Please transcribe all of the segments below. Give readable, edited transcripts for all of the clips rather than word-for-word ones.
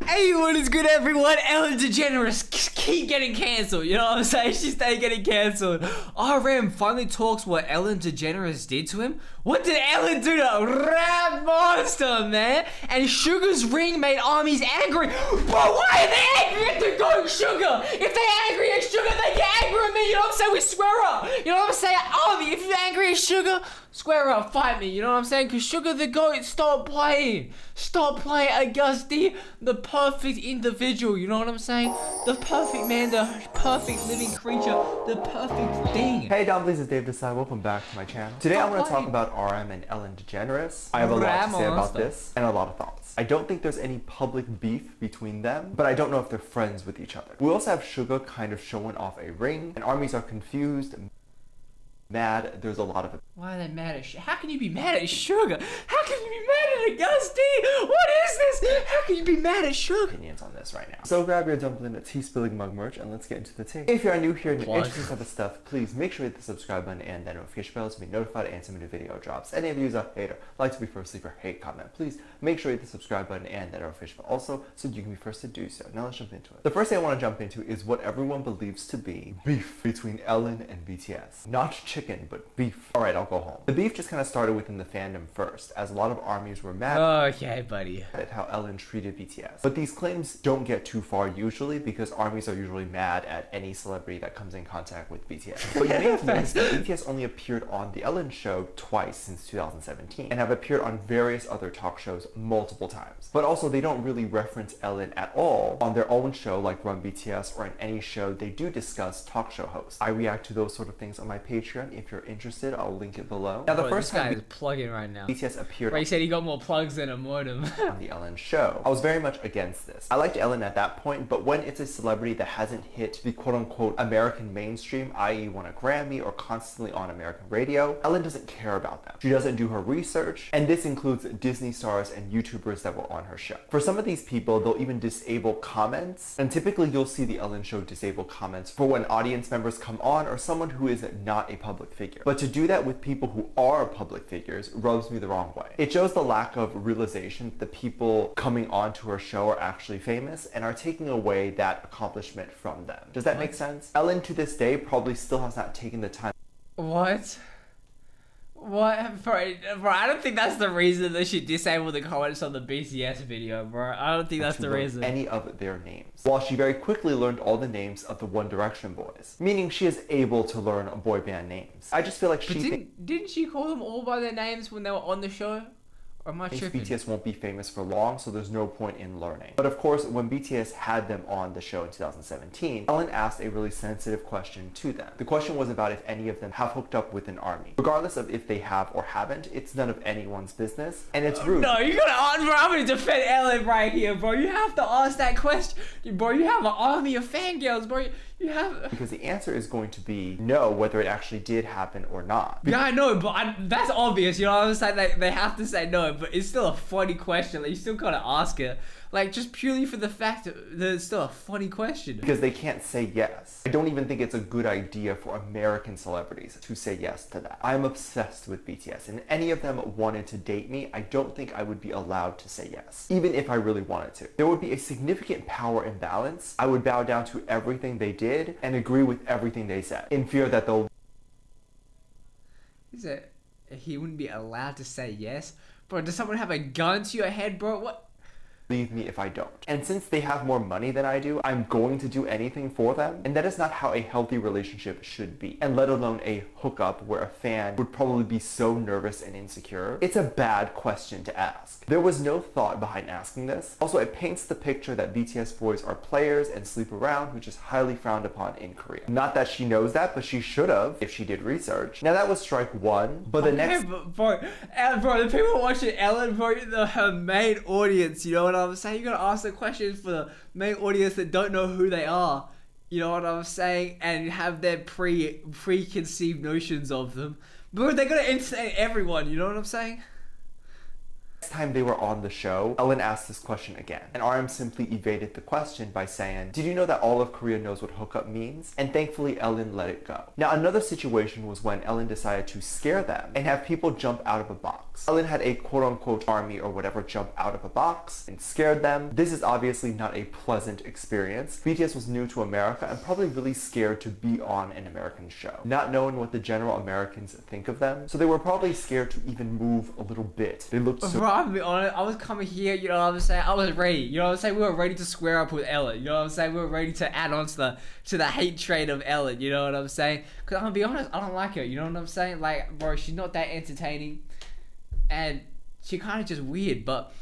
Hey, what is good, everyone? Ellen DeGeneres keep getting cancelled. You know what I'm saying? She stay getting cancelled. RM finally talks what Ellen DeGeneres did to him. What did Ellen do to Rap Monster, man? And Suga's ring made armies angry. Bro, why are they angry at the going Suga? If they're angry at Suga, they get angry at me. You know what I'm saying? We square up. You know what I'm saying? Army, if you're angry at Suga, square up, fight me. You know what I'm saying? Because Suga the GOAT, stop playing. Stop playing against the perfect individual. You know what I'm saying? The perfect man, the perfect living creature, the perfect thing. Hey Dumblies, it's Dave Desai. Welcome back to my channel. Today I want to talk about RM and Ellen DeGeneres. I have a lot to say about this and a lot of thoughts. I don't think there's any public beef between them, but I don't know if they're friends with each other. We also have Suga kind of showing off a ring, and armies are confused, mad. There's a lot of it. Why are they mad at How can you be mad at Suga? How can you be mad at Auguste? What is this? How can you be mad at Suga? Opinions on this right now. So grab your dumpling and tea spilling mug merch and let's get into the tea. If you are new here and interested in type of stuff, please make sure you hit the subscribe button and that notification bell to be notified anytime a new video drops. Any of you who's a hater, like to be first, leave a hate comment. Please make sure you hit the subscribe button and that notification bell also so you can be first to do so. Now let's jump into it. The first thing I want to jump into is what everyone believes to be beef between Ellen and BTS. Not chicken, but beef. Alright, I'll go home. The beef just kind of started within the fandom first, as a lot of armies were mad Okay, buddy. at how Ellen treated BTS. But these claims don't get too far usually because armies are usually mad at any celebrity that comes in contact with BTS. But you may have noticed that BTS only appeared on The Ellen Show twice since 2017 and have appeared on various other talk shows multiple times. But also they don't really reference Ellen at all on their own show like Run BTS or in any show they do discuss talk show hosts. I react to those sort of things on my Patreon. If you're interested, I'll link it below. Now the first time is plugging right now. BTS appeared He said he got more plugs than a modem. on The Ellen Show, I was very much against this. I liked Ellen at that point, but when it's a celebrity that hasn't hit the quote-unquote American mainstream, i.e. won a Grammy or constantly on American radio, Ellen doesn't care about them. She doesn't do her research, and this includes Disney stars and YouTubers that were on her show. For some of these people, they'll even disable comments, and typically you'll see The Ellen Show disable comments for when audience members come on or someone who is not a public figure. But to do that with people who are public figures rubs me the wrong way. It shows the lack of realization that the people coming onto her show are actually famous and are taking away that accomplishment from them. Does that make sense? Ellen to this day probably still has not taken the time. What? What? Bro, I don't think that's the reason that she disabled the comments on the BTS video, bro. I don't think that's the reason. Any of their names. While she very quickly learned all the names of the One Direction boys. Meaning she is able to learn boy band names. I just feel like didn't she call them all by their names when they were on the show? Or am I tripping? BTS won't be famous for long, so there's no point in learning. But of course, when BTS had them on the show in 2017, Ellen asked a really sensitive question to them. The question was about if any of them have hooked up with an army. Regardless of if they have or haven't, it's none of anyone's business, and it's rude. No, you gotta, bro, I'm gonna defend Ellen right here, bro. You have to ask that question. Bro, you have an army of fangirls, bro. You have... Because the answer is going to be no, whether it actually did happen or not. Yeah, I know, but that's obvious, you know what I'm saying? Like, they have to say no, but it's still a funny question. Like, you still gotta ask it. Like, just purely for the fact that it's still a funny question. Because they can't say yes. I don't even think it's a good idea for American celebrities to say yes to that. I'm obsessed with BTS, and if any of them wanted to date me, I don't think I would be allowed to say yes, even if I really wanted to. There would be a significant power imbalance. I would bow down to everything they did and agree with everything they said, in fear that they'll... Is it? He wouldn't be allowed to say yes? Bro, does someone have a gun to your head, bro? What? Leave me if I don't. And since they have more money than I do, I'm going to do anything for them. And that is not how a healthy relationship should be. And let alone a hookup where a fan would probably be so nervous and insecure. It's a bad question to ask. There was no thought behind asking this. Also, it paints the picture that BTS boys are players and sleep around, which is highly frowned upon in Korea. Not that she knows that, but she should have if she did research. Now that was strike one, but the next... Bro, the people watching Ellen, bro, her main audience, you know what I'm saying? You gotta ask the questions for the main audience that don't know who they are. You know what I'm saying? And have their preconceived notions of them. Bro, they're gonna entertain everyone, you know what I'm saying? Next time they were on the show, Ellen asked this question again, and RM simply evaded the question by saying, "Did you know that all of Korea knows what hookup means?" And thankfully Ellen let it go. Now another situation was when Ellen decided to scare them and have people jump out of a box. Ellen had a quote-unquote army or whatever jump out of a box and scared them. This is obviously not a pleasant experience. BTS was new to America and probably really scared to be on an American show, not knowing what the general Americans think of them, so they were probably scared to even move a little bit. They looked so... Bro, I'll be honest, I was coming here, you know what I'm saying? I was ready, you know what I'm saying? We were ready to square up with Ellen, you know what I'm saying? We were ready to add on to the hate train of Ellen, you know what I'm saying? Because I'm gonna be honest, I don't like her, you know what I'm saying? Like, bro, she's not that entertaining, and she kind of just weird, but...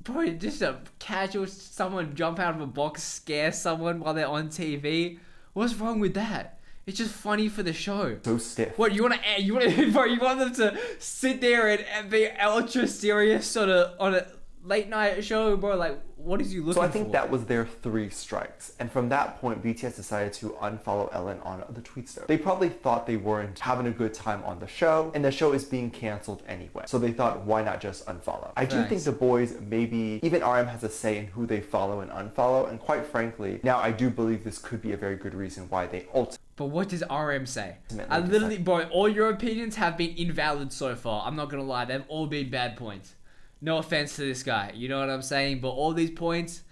Bro, just a casual someone jump out of a box, scare someone while they're on TV. What's wrong with that? It's just funny for the show. So stiff. What you want them to sit there and be ultra serious on a late night show, bro? Like, what is you looking for? So I think that was their 3 strikes, and from that point, BTS decided to unfollow Ellen on the Tweetster. They probably thought they weren't having a good time on the show, and the show is being canceled anyway. So they thought, why not just unfollow? I do think the boys, maybe even RM has a say in who they follow and unfollow, and quite frankly, now I do believe this could be a very good reason why they ultimately... But what does RM say? I literally, bro, all your opinions have been invalid so far. I'm not gonna lie, they've all been bad points. No offense to this guy, you know what I'm saying? But all these points,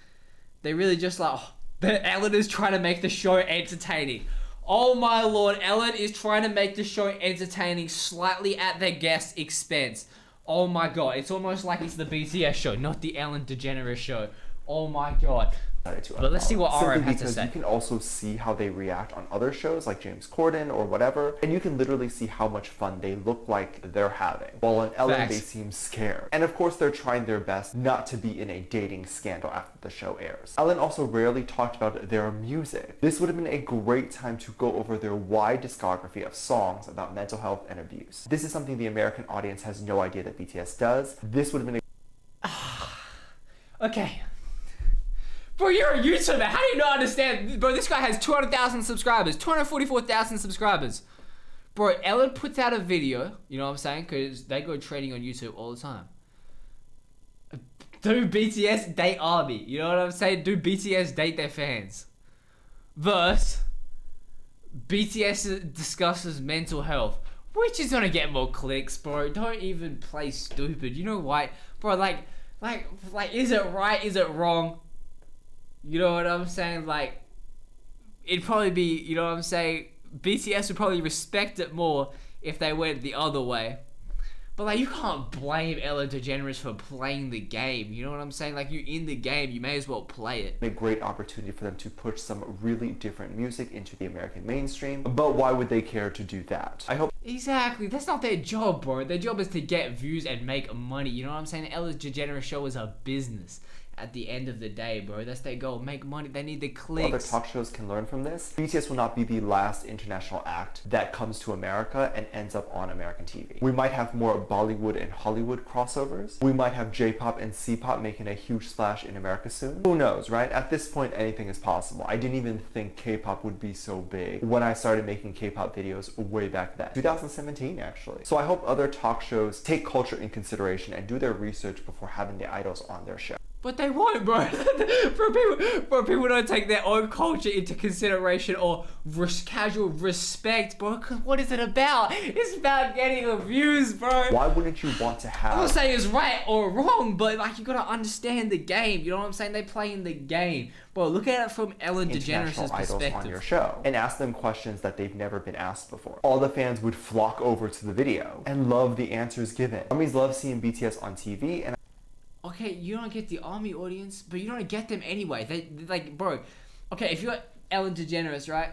they really just like, Ellen is trying to make the show entertaining. Oh my lord, Ellen is trying to make the show entertaining slightly at the guest's expense. Oh my god, it's almost like it's the BTS show, not the Ellen DeGeneres show. Oh my god. But let's see what RM has to say. You can also see how they react on other shows like James Corden or whatever, and you can literally see how much fun they look like they're having. While on Ellen, they seem scared. And of course, they're trying their best not to be in a dating scandal after the show airs. Ellen also rarely talked about their music. This would have been a great time to go over their wide discography of songs about mental health and abuse. This is something the American audience has no idea that BTS does. This would have been a... Okay. Bro, you're a YouTuber. How do you not understand? Bro, this guy has 200,000 subscribers. 244,000 subscribers. Bro, Ellen puts out a video. You know what I'm saying? Because they go trading on YouTube all the time. Do BTS date ARMY? You know what I'm saying? Do BTS date their fans? Verse, BTS discusses mental health. Which is gonna get more clicks, bro. Don't even play stupid. You know why? Bro, like, is it right? Is it wrong? You know what I'm saying? Like, it'd probably be, you know what I'm saying? BTS would probably respect it more if they went the other way. But, like, you can't blame Ellen DeGeneres for playing the game. You know what I'm saying? Like, you're in the game, you may as well play it. A great opportunity for them to push some really different music into the American mainstream. But why would they care to do that? I hope... Exactly. That's not their job, bro. Their job is to get views and make money. You know what I'm saying? The Ellen DeGeneres show is a business. At the end of the day, bro, that's their goal. Make money. They need the clicks. Other talk shows can learn from this. BTS will not be the last international act that comes to America and ends up on American TV. We might have more Bollywood and Hollywood crossovers. We might have J-pop and C-pop making a huge splash in America soon. Who knows, right? At this point, anything is possible. I didn't even think K-pop would be so big when I started making K-pop videos way back then. 2017, actually. So I hope other talk shows take culture in consideration and do their research before having the idols on their show. But they won't, bro. People don't take their own culture into consideration or casual respect, bro. Cause what is it about? It's about getting the views, bro. Why wouldn't you want to have... I'm not saying it's right or wrong, but like you gotta understand the game. You know what I'm saying? They play in the game, bro. Look at it from Ellen DeGeneres' perspective. On your show and ask them questions that they've never been asked before. All the fans would flock over to the video and love the answers given. Armies love seeing BTS on TV, and okay, you don't get the ARMY audience, but you don't get them anyway. They like, bro. Okay, if you're Ellen DeGeneres, right?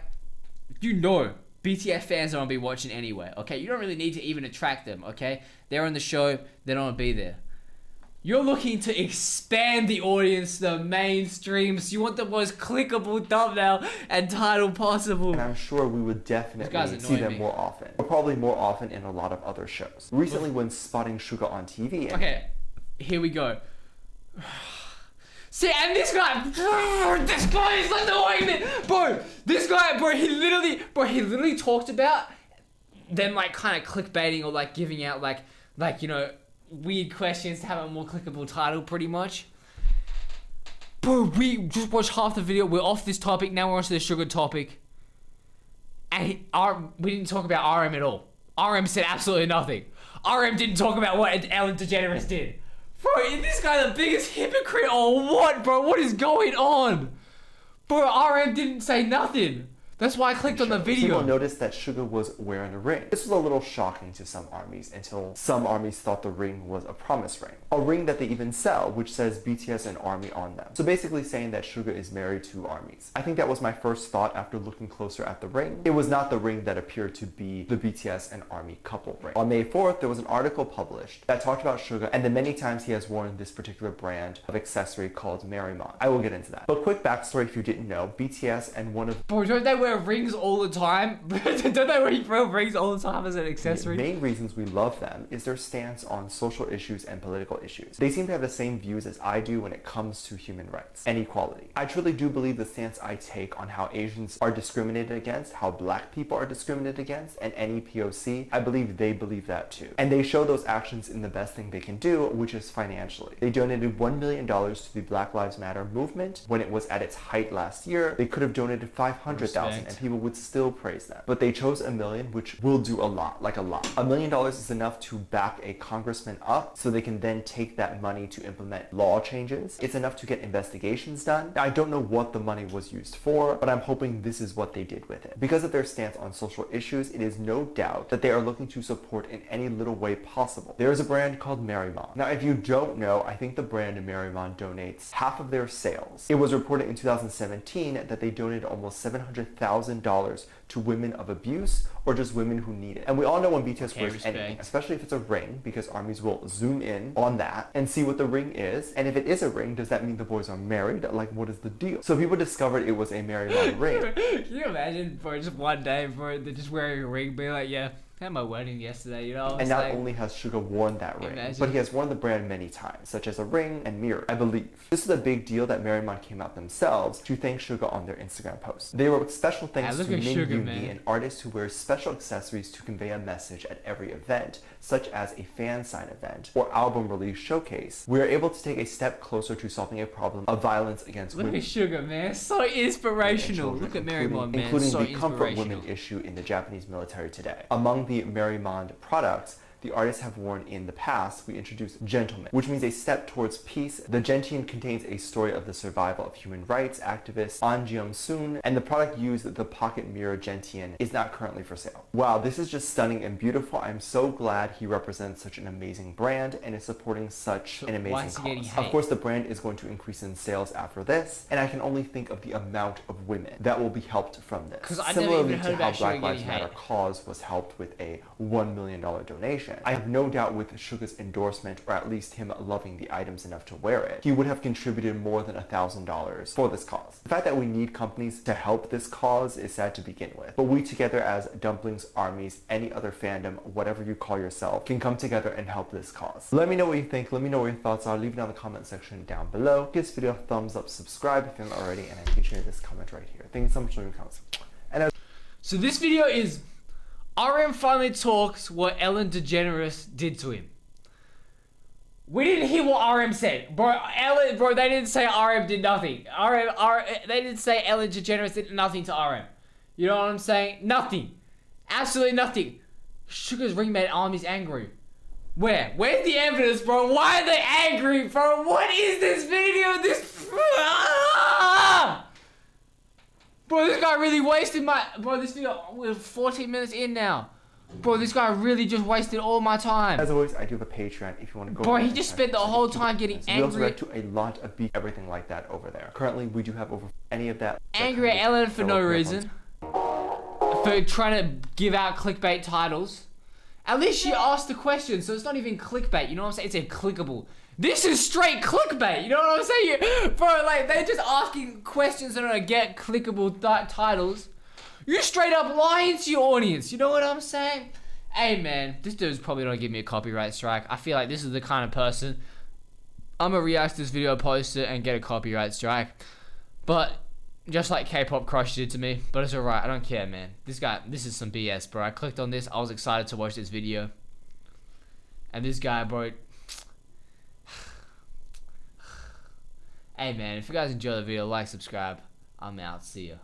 You know BTS fans are gonna be watching anyway. Okay, you don't really need to even attract them. Okay, they're on the show, they're not gonna be there. You're looking to expand the audience, the mainstream. So you want the most clickable thumbnail and title possible. And I'm sure we would definitely see them more often. Or probably more often in a lot of other shows. Recently, when spotting Suga on TV. Okay. Here we go. See, and this guy is annoying me, bro. This guy, bro, he literally talked about them like kind of clickbaiting or like giving out like you know weird questions to have a more clickable title, pretty much. Bro, we just watched half the video. We're off this topic. Now we're onto the Suga topic. And we didn't talk about RM at all. RM said absolutely nothing. RM didn't talk about what Ellen DeGeneres did. Bro, is this guy the biggest hypocrite or what, bro? What is going on? Bro, RM didn't say nothing. That's why I clicked on the video. People noticed that Suga was wearing a ring. This was a little shocking to some armies until some armies thought the ring was a promise ring. A ring that they even sell, which says BTS and ARMY on them. So basically saying that Suga is married to armies. I think that was my first thought after looking closer at the ring. It was not the ring that appeared to be the BTS and ARMY couple ring. On May 4th, there was an article published that talked about Suga and the many times he has worn this particular brand of accessory called Merrimon. I will get into that. But quick backstory if you didn't know, BTS and one of... Bro, don't they wear rings all the time? Don't they wear rings all the time as an accessory? The main reasons we love them is their stance on social issues and political issues. They seem to have the same views as I do when it comes to human rights and equality. I truly do believe the stance I take on how Asians are discriminated against, how black people are discriminated against, and any POC, I believe they believe that too. And they show those actions in the best thing they can do, which is financially. They donated $1 million to the Black Lives Matter movement when it was at its height last year. They could have donated $500,000 and people would still praise them. But they chose $1 million, which will do a lot, like a lot. $1 million is enough to back a congressman up so they can then take that money to implement law changes. It's enough to get investigations done. I don't know what the money was used for, but I'm hoping this is what they did with it. Because of their stance on social issues, it is no doubt that they are looking to support in any little way possible. There is a brand called Merrimon. Now, if you don't know, I think the brand Merrimon donates half of their sales. It was reported in 2017 that they donated almost $700,000 to women of abuse or just women who need it. And we all know when BTS wears anything, especially if it's a ring, because armies will zoom in on that and see what the ring is. And if it is a ring, does that mean the boys are married? Like, what is the deal? So people discovered it was a Merrimon ring. Can you imagine for just one day for they're just wearing a ring, being like, yeah, I had my wedding yesterday, you know? And not only has Suga worn that ring, but he has worn the brand many times, such as a ring and mirror, I believe. This is a big deal that Merrimon came out themselves to thank Suga on their Instagram post. They wrote special thanks to Min Yoongi, an artist who wears special accessories to convey a message at every event, such as a fan sign event or album release showcase. We are able to take a step closer to solving a problem of violence against women. Look at Suga, man. So inspirational. Look at Merrimon, man. Including so the comfort women issue in the Japanese military today. Among the Merrimon products the artists have worn in the past, we introduced Gentleman, which means a step towards peace. The gentian contains a story of the survival of human rights activist An Jeong-soon, and the product used, the pocket mirror gentian, is not currently for sale. Wow, this is just stunning and beautiful. I'm so glad he represents such an amazing brand and is supporting such an amazing cause. Of course, the brand is going to increase in sales after this, and I can only think of the amount of women that will be helped from this. Similarly to how Black Lives Matter cause was helped with a $1 million donation. I have no doubt with Suga's endorsement, or at least him loving the items enough to wear it, he would have contributed more than $1,000 for this cause. The fact that we need companies to help this cause is sad to begin with, but we together as dumplings, armies, any other fandom, whatever you call yourself, can come together and help this cause. Let me know what you think, let me know what your thoughts are, leave it down in the comment section down below. Give this video a thumbs up, subscribe if you haven't already, and I appreciate this comment right here. Thank you so much for your comments. So this video is RM finally talks what Ellen DeGeneres did to him. We didn't hear what RM said. Bro, they didn't say RM did nothing. They didn't say Ellen DeGeneres did nothing to RM. You know what I'm saying? Nothing. Absolutely nothing. Suga's ring made armies angry. Where? Where's the evidence, bro? Why are they angry, bro? What is this video? Bro, this guy really wasted my... Bro, this video, we're 14 minutes in now. Bro, this guy really just wasted all my time. As always, I do have a Patreon if you want to go. Bro, he just spent the whole time getting angry. We also react to a lot of everything like that over there. Currently, we do have over any of that. Angry at Ellen for no reason. For trying to give out clickbait titles. At least she asked the question, so it's not even clickbait. You know what I'm saying? It's a clickable. This is straight clickbait, you know what I'm saying? Bro, like, they're just asking questions that are gonna get clickable titles. You're straight up lying to your audience, you know what I'm saying? Hey, man, this dude's probably gonna give me a copyright strike. I feel like this is the kind of person I'm gonna react to this video, post it, and get a copyright strike. But, just like K-pop Crush did to me, but it's alright, I don't care, man. This is some BS, bro. I clicked on this, I was excited to watch this video. And this guy, bro... Hey man, if you guys enjoyed the video, like, subscribe. I'm out. See ya.